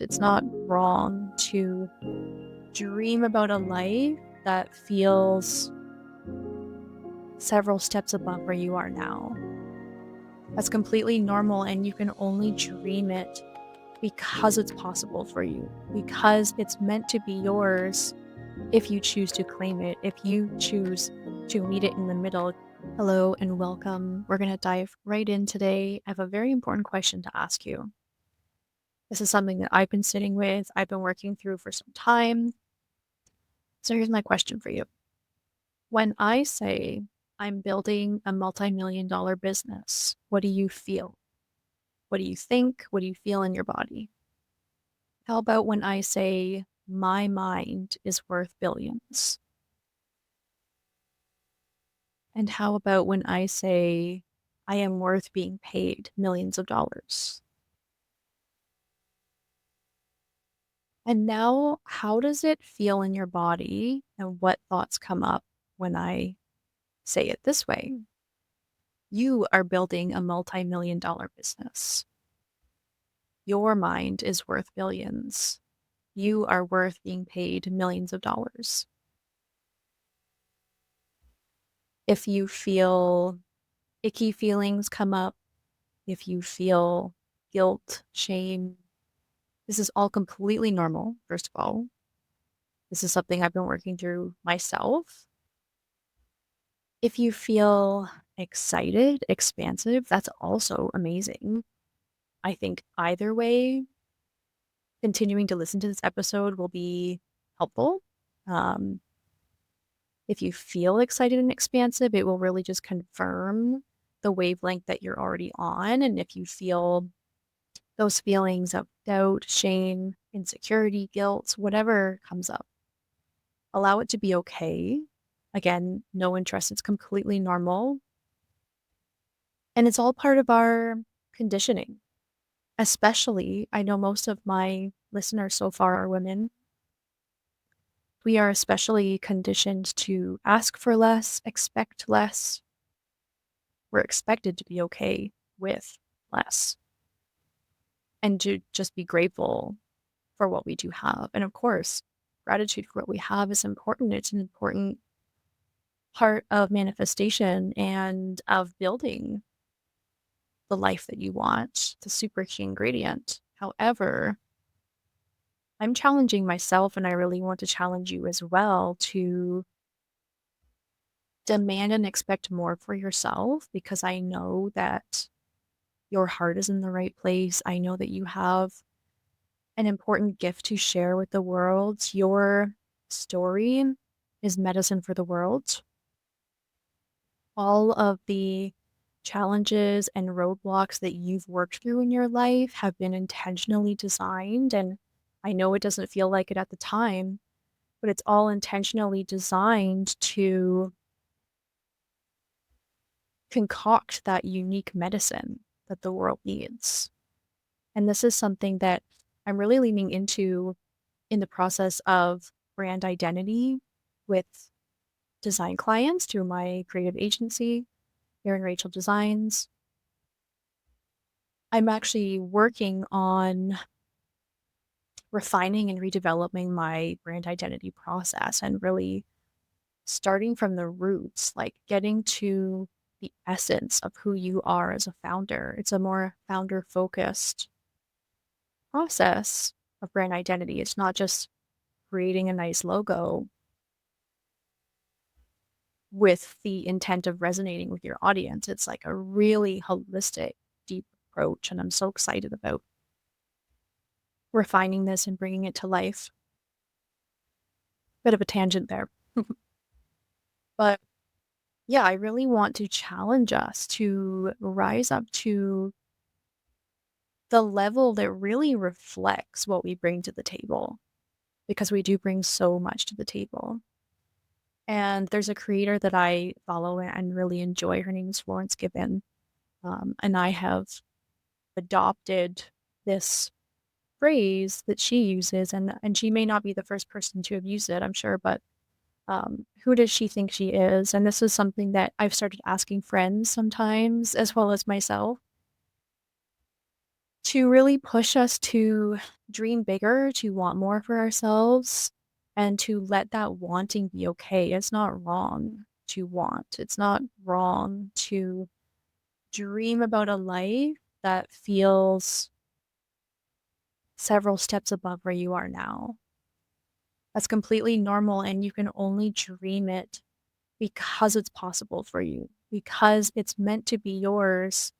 It's not wrong to dream about a life that feels several steps above where you are now. That's completely normal, and you can only dream it because it's possible for you, because it's meant to be yours if you choose to claim it, if you choose to meet it in the middle. Hello and welcome. We're going to dive right in today. I have a very important question to ask you. This is something that I've been sitting with, I've been working through for some time. So here's my question for you. When I say I'm building a multi-million-dollar business, what do you feel? What do you think? What do you feel in your body? How about when I say my mind is worth billions? And how about when I say I am worth being paid millions of dollars? And now, how does it feel in your body? And what thoughts come up when I say it this way? You are building a multi-million-dollar business. Your mind is worth billions. You are worth being paid millions of dollars. If you feel icky feelings come up, if you feel guilt, shame, this is all completely normal, first of all. This is something I've been working through myself. If you feel excited, expansive, that's also amazing. I think either way, continuing to listen to this episode will be helpful. Um, if you feel excited and expansive, it will really just confirm the wavelength that you're already on. And if you feel those feelings of doubt, shame, insecurity, guilt, whatever comes up, allow it to be okay. Again, no interest. It's completely normal. And it's all part of our conditioning. Especially, I know most of my listeners so far are women. We are especially conditioned to ask for less, expect less. We're expected to be okay with less and to just be grateful for what we do have. And of course, gratitude for what we have is important. It's an important part of manifestation and of building the life that you want, the super key ingredient. However, I'm challenging myself, and I really want to challenge you as well to demand and expect more for yourself because I know that your heart is in the right place. I know that you have an important gift to share with the world. Your story is medicine for the world. All of the challenges and roadblocks that you've worked through in your life have been intentionally designed. And I know it doesn't feel like it at the time, but it's all intentionally designed to concoct that unique medicine that the world needs. And this is something that I'm really leaning into in the process of brand identity with design clients through my creative agency, Erin Rachel Designs. I'm actually working on refining and redeveloping my brand identity process and really starting from the roots, like getting to the essence of who you are as a founder. It's a more founder focused process of brand identity. It's not just creating a nice logo with the intent of resonating with your audience. It's like a really holistic, deep approach. And I'm so excited about refining this and bringing it to life. Bit of a tangent there. But yeah, I really want to challenge us to rise up to the level that really reflects what we bring to the table because we do bring so much to the table. And there's a creator that I follow and really enjoy. Her name is Florence Given. And I have adopted this phrase that she uses, and she may not be the first person to have used it, I'm sure, but who does she think she is? And this is something that I've started asking friends sometimes, as well as myself. to really push us to dream bigger, to want more for ourselves, and to let that wanting be okay. It's not wrong to want. It's not wrong to dream about a life that feels several steps above where you are now. That's completely normal, and you can only dream it because it's possible for you, because it's meant to be yours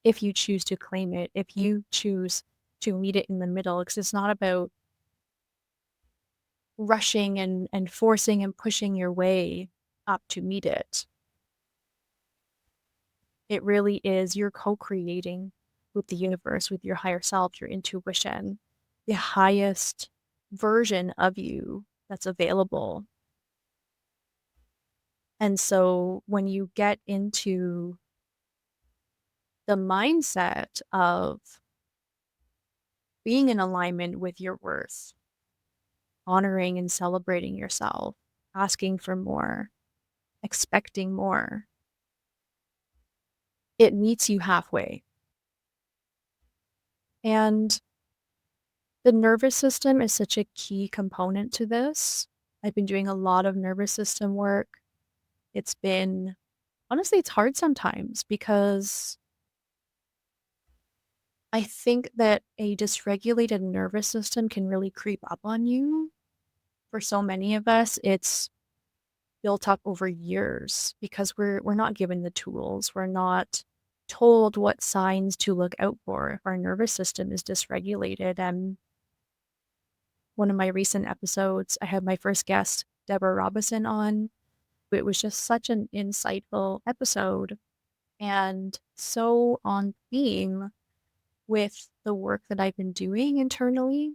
if you choose to claim it, if you choose to meet it in the middle, because it's not about rushing and forcing and pushing your way up to meet it. It really is you're co-creating with the universe, with your higher self, your intuition, the highest version of you that's available. And so when you get into the mindset of being in alignment with your worth, honoring and celebrating yourself, asking for more, expecting more, it meets you halfway. And the nervous system is such a key component to this. I've been doing a lot of nervous system work. It's been, honestly, it's hard sometimes because I think that a dysregulated nervous system can really creep up on you. For so many of us, it's built up over years because we're not given the tools. We're not told what signs to look out for if our nervous system is dysregulated. And one of my recent episodes, I had my first guest, Deborah Robinson, on. It was just such an insightful episode and so on theme with the work that I've been doing internally.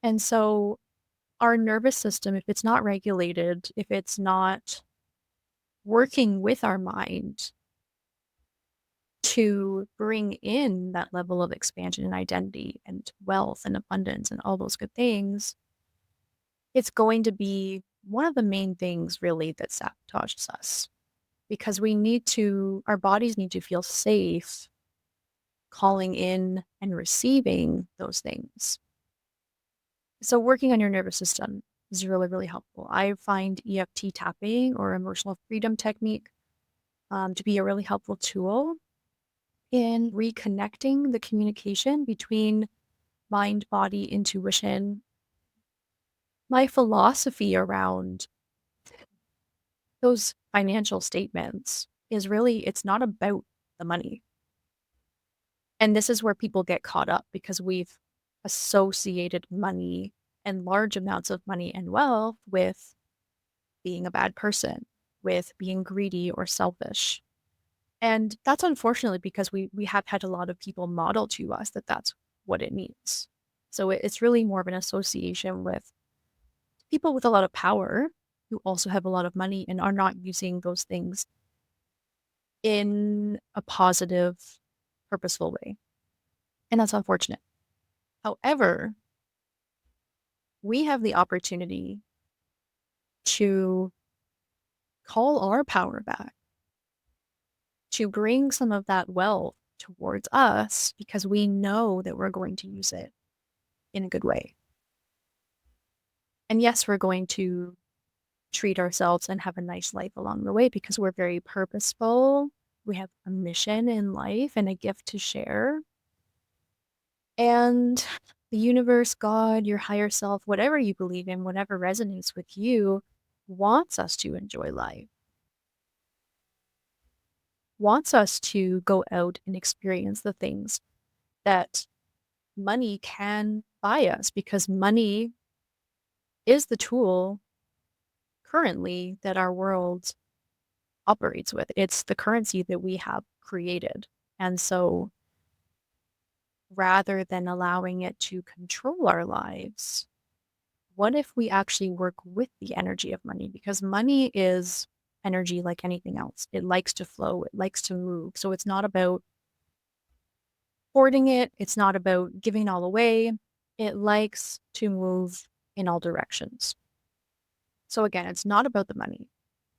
And so our nervous system, if it's not regulated, if it's not working with our mind to bring in that level of expansion and identity and wealth and abundance and all those good things, it's going to be one of the main things really that sabotages us because our bodies need to feel safe calling in and receiving those things. So working on your nervous system is really, really helpful. I find EFT tapping or emotional freedom technique to be a really helpful tool in reconnecting the communication between mind, body, intuition. My philosophy around those financial statements is really, it's not about the money. And this is where people get caught up because we've associated money and large amounts of money and wealth with being a bad person, with being greedy or selfish. And that's unfortunately because we have had a lot of people model to us that that's what it means. So it's really more of an association with people with a lot of power who also have a lot of money and are not using those things in a positive, purposeful way. And that's unfortunate. However, we have the opportunity to call our power back, to bring some of that wealth towards us because we know that we're going to use it in a good way. And yes, we're going to treat ourselves and have a nice life along the way because we're very purposeful. We have a mission in life and a gift to share. And the universe, God, your higher self, whatever you believe in, whatever resonates with you, wants us to enjoy life, wants us to go out and experience the things that money can buy us because money is the tool currently that our world operates with. It's the currency that we have created. And so rather than allowing it to control our lives, what if we actually work with the energy of money? Because money is energy like anything else. It likes to flow, it likes to move. So it's not about hoarding it, it's not about giving it all away. It likes to move in all directions. So again, it's not about the money.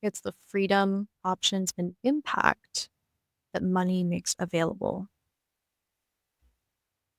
It's the freedom, options, and impact that money makes available.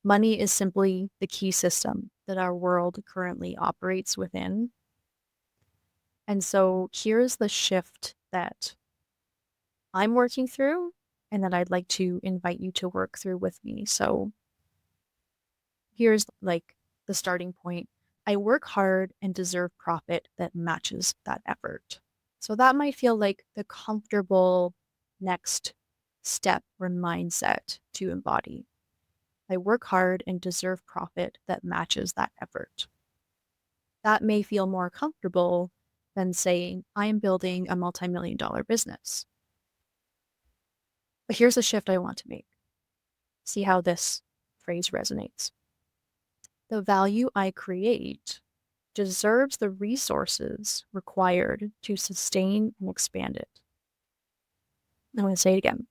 Money is simply the key system that our world currently operates within. And so here's the shift that I'm working through and that I'd like to invite you to work through with me. So here's like the starting point. I work hard and deserve profit that matches that effort. So that might feel like the comfortable next step or mindset to embody. I work hard and deserve profit that matches that effort. That may feel more comfortable than saying, I am building a multi-million dollar business. But here's a shift I want to make. See how this phrase resonates. The value I create deserves the resources required to sustain and expand it. I'm going to say it again.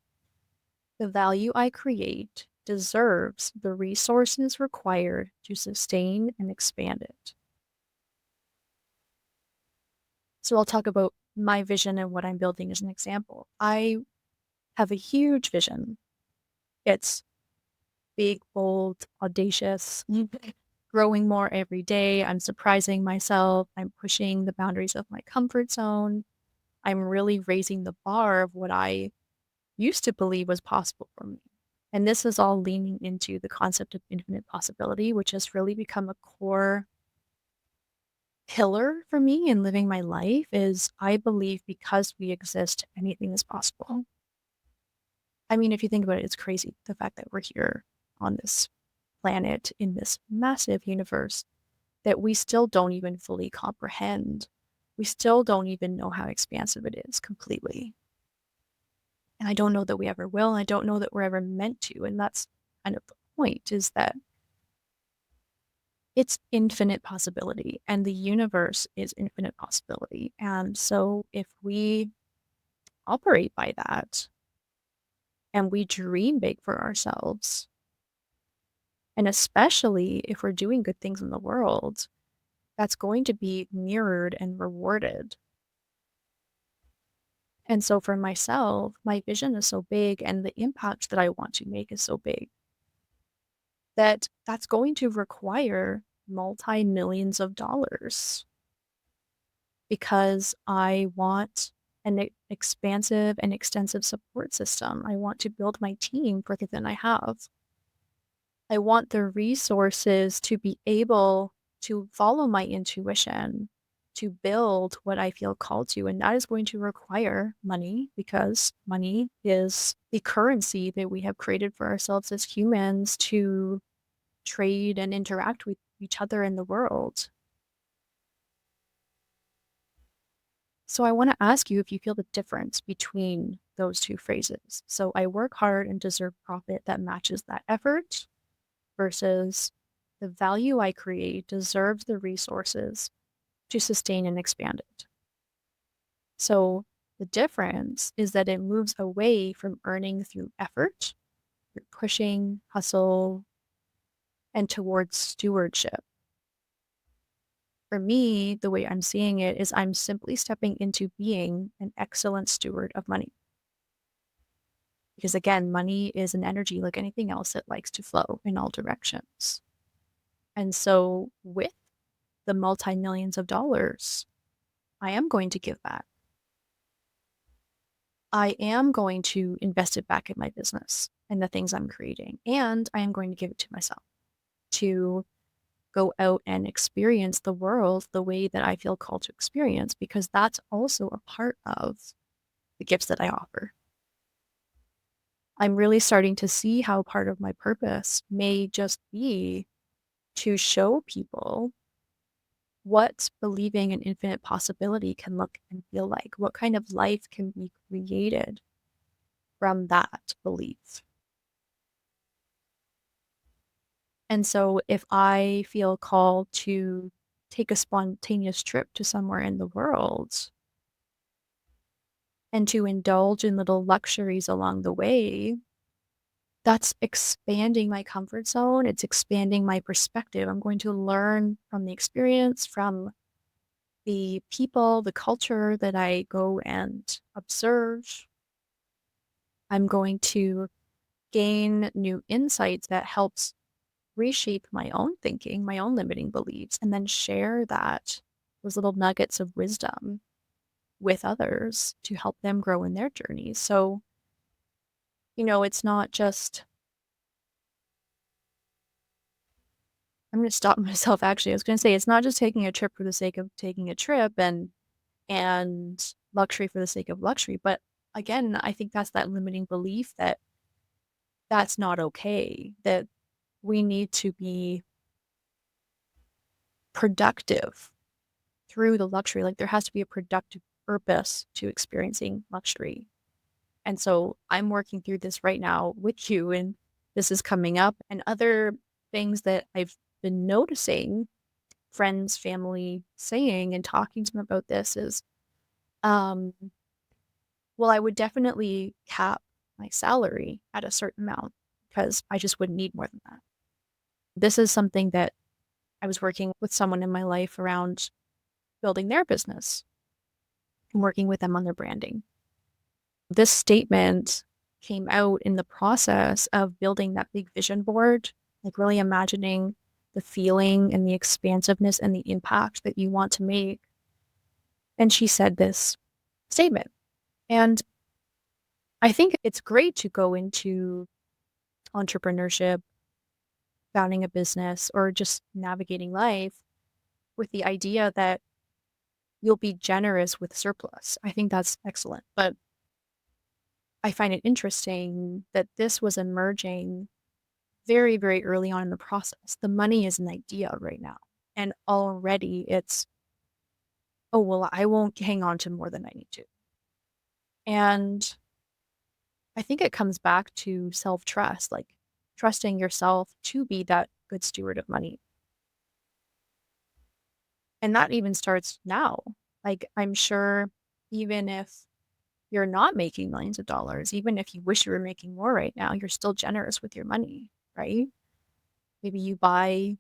The value I create deserves the resources required to sustain and expand it. So I'll talk about my vision and what I'm building as an example. I have a huge vision. It's big, bold, audacious, growing more every day. I'm surprising myself. I'm pushing the boundaries of my comfort zone. I'm really raising the bar of what I used to believe was possible for me. And this is all leaning into the concept of infinite possibility, which has really become a core pillar for me in living my life is I believe because we exist, anything is possible. I mean, if you think about it, it's crazy the fact that we're here on this planet in this massive universe that we still don't even fully comprehend. We still don't even know how expansive it is completely. And I don't know that we ever will. And I don't know that we're ever meant to. And that's kind of the point is that it's infinite possibility and the universe is infinite possibility. And so if we operate by that and we dream big for ourselves, and especially if we're doing good things in the world, that's going to be mirrored and rewarded. And so for myself, my vision is so big and the impact that I want to make is so big that that's going to require multi-millions of dollars because I want an expansive and extensive support system. I want to build my team further than I have. I want the resources to be able to follow my intuition, to build what I feel called to. And that is going to require money because money is the currency that we have created for ourselves as humans to trade and interact with each other in the world. So I want to ask you if you feel the difference between those two phrases. So I work hard and deserve profit that matches that effort versus the value I create deserves the resources to sustain and expand it. So the difference is that it moves away from earning through effort, through pushing, hustle, and towards stewardship. For me, the way I'm seeing it is I'm simply stepping into being an excellent steward of money. Because again, money is an energy like anything else that likes to flow in all directions. And so with the multi-millions of dollars, I am going to give back. I am going to invest it back in my business and the things I'm creating. And I am going to give it to myself to go out and experience the world the way that I feel called to experience, because that's also a part of the gifts that I offer. I'm really starting to see how part of my purpose may just be to show people what believing in infinite possibility can look and feel like, what kind of life can be created from that belief. And so if I feel called to take a spontaneous trip to somewhere in the world and to indulge in little luxuries along the way, that's expanding my comfort zone. It's expanding my perspective. I'm going to learn from the experience, from the people, the culture that I go and observe. I'm going to gain new insights that helps reshape my own thinking, my own limiting beliefs, and then share those little nuggets of wisdom with others to help them grow in their journeys. So, it's not just I'm going to stop myself actually. I was going to say it's not just taking a trip for the sake of taking a trip and luxury for the sake of luxury, but again, I think that's that limiting belief that that's not okay, that we need to be productive through the luxury. Like there has to be a productive purpose to experiencing luxury. And so I'm working through this right now with you, and this is coming up. And other things that I've been noticing friends, family saying and talking to them about this is, um, well, I would definitely cap my salary at a certain amount because I just wouldn't need more than that. This is something that I was working with someone in my life around building their business and working with them on their branding. This statement came out in the process of building that big vision board, like really imagining the feeling and the expansiveness and the impact that you want to make. And she said this statement. And I think it's great to go into entrepreneurship, founding a business, or just navigating life with the idea that you'll be generous with surplus. I think that's excellent. But I find it interesting that this was emerging very, very early on in the process. The money is an idea right now. And already it's, oh, well, I won't hang on to more than I need to. And I think it comes back to self trust, like trusting yourself to be that good steward of money. And that even starts now. Like, I'm sure even if you're not making millions of dollars, even if you wish you were making more right now, you're still generous with your money, right? Maybe you buy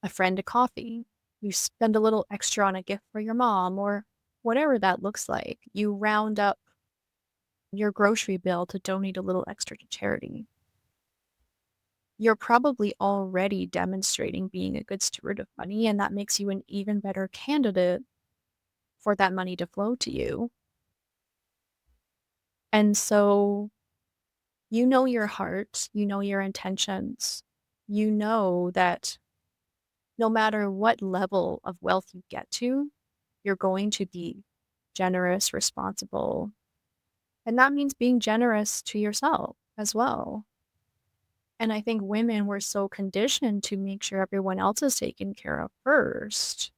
a friend a coffee, you spend a little extra on a gift for your mom, or whatever that looks like. You round up your grocery bill to donate a little extra to charity. You're probably already demonstrating being a good steward of money, and that makes you an even better candidate for that money to flow to you. And so you know your heart, you know your intentions, you know that no matter what level of wealth you get to, you're going to be generous, responsible. And that means being generous to yourself as well. And I think women were so conditioned to make sure everyone else is taken care of first.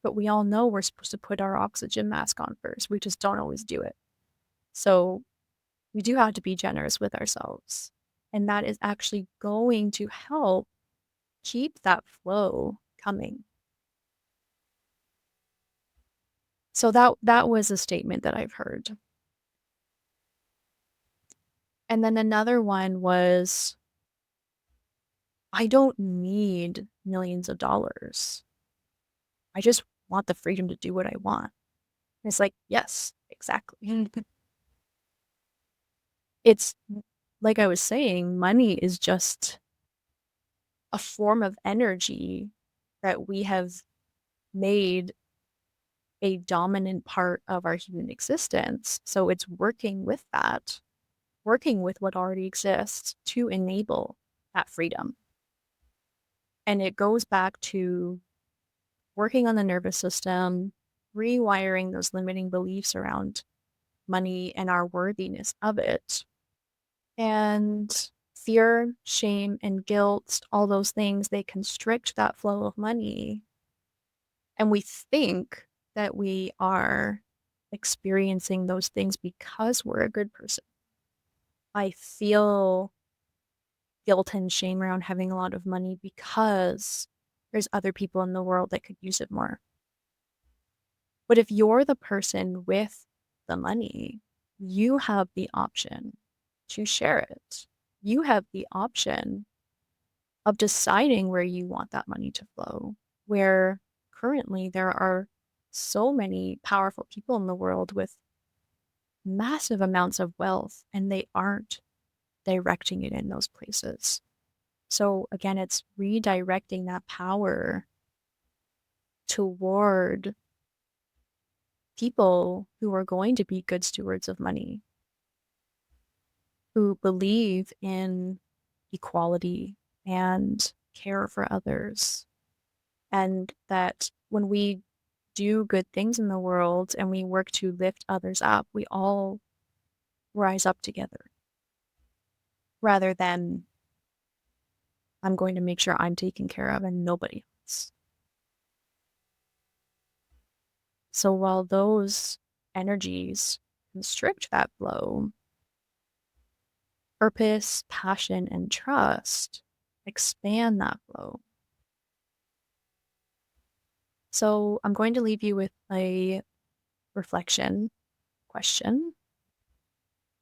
But we all know we're supposed to put our oxygen mask on first. We just don't always do it. So we do have to be generous with ourselves. And that is actually going to help keep that flow coming. So that was a statement that I've heard. And then another one was, I don't need millions of dollars. I just want the freedom to do what I want. And it's like, yes, exactly. It's like I was saying, money is just a form of energy that we have made a dominant part of our human existence. So it's working with that, working with what already exists to enable that freedom. And it goes back to working on the nervous system, rewiring those limiting beliefs around money and our worthiness of it. And fear, shame, and guilt, all those things, they constrict that flow of money. And we think that we are experiencing those things because we're a good person. I feel guilt and shame around having a lot of money because there's other people in the world that could use it more. But if you're the person with the money, you have the option to share it. You have the option of deciding where you want that money to flow, where currently there are so many powerful people in the world with massive amounts of wealth and they aren't directing it in those places. So again, it's redirecting that power toward people who are going to be good stewards of money, who believe in equality and care for others. And that when we do good things in the world and we work to lift others up, we all rise up together rather than I'm going to make sure I'm taken care of and nobody else. So while those energies constrict that flow, purpose, passion, and trust expand that flow. So I'm going to leave you with a reflection question.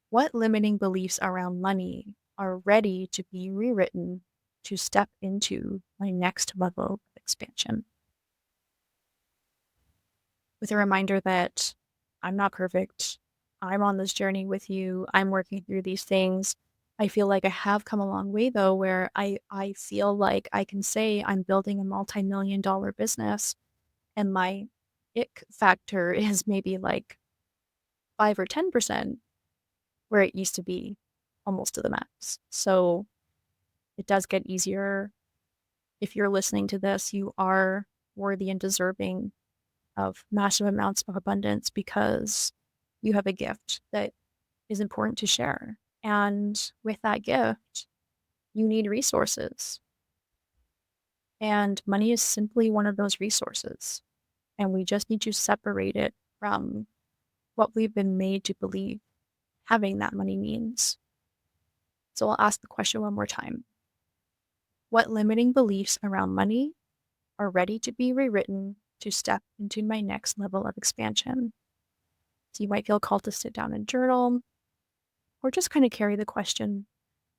What limiting beliefs around money are ready to be rewritten to step into my next level of expansion? With a reminder that I'm not perfect. I'm on this journey with you. I'm working through these things. I feel like I have come a long way though, where I feel like I can say I'm building a multi-million dollar business and my ick factor is maybe like 5 or 10% where it used to be almost to the max. So it does get easier. If you're listening to this, you are worthy and deserving of massive amounts of abundance because you have a gift that is important to share. And with that gift, you need resources. And money is simply one of those resources. And we just need to separate it from what we've been made to believe having that money means. So I'll ask the question one more time. What limiting beliefs around money are ready to be rewritten to step into my next level of expansion? So you might feel called to sit down and journal, or just kind of carry the question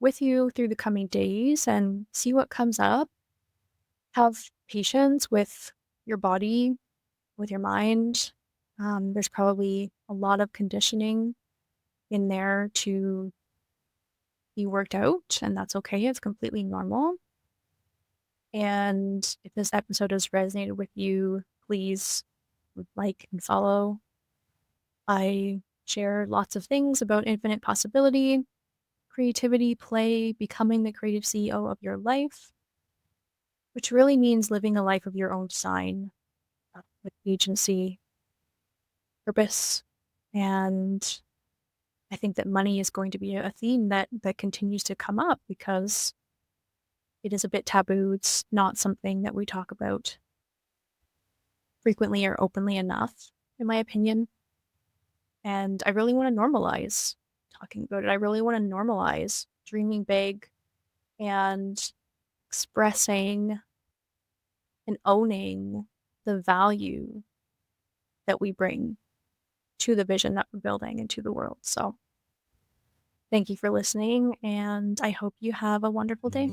with you through the coming days and see what comes up. Have patience with your body, with your mind. There's probably a lot of conditioning in there to be worked out, and that's okay. It's completely normal. And if this episode has resonated with you, please like and follow. I share lots of things about infinite possibility, creativity, play, becoming the creative CEO of your life, which really means living a life of your own design, with agency, purpose, and I think that money is going to be a theme that continues to come up because it is a bit taboo. It's not something that we talk about frequently or openly enough, in my opinion. And I really want to normalize talking about it. I really want to normalize dreaming big and expressing and owning the value that we bring to the vision that we're building and to the world. So thank you for listening, and I hope you have a wonderful day.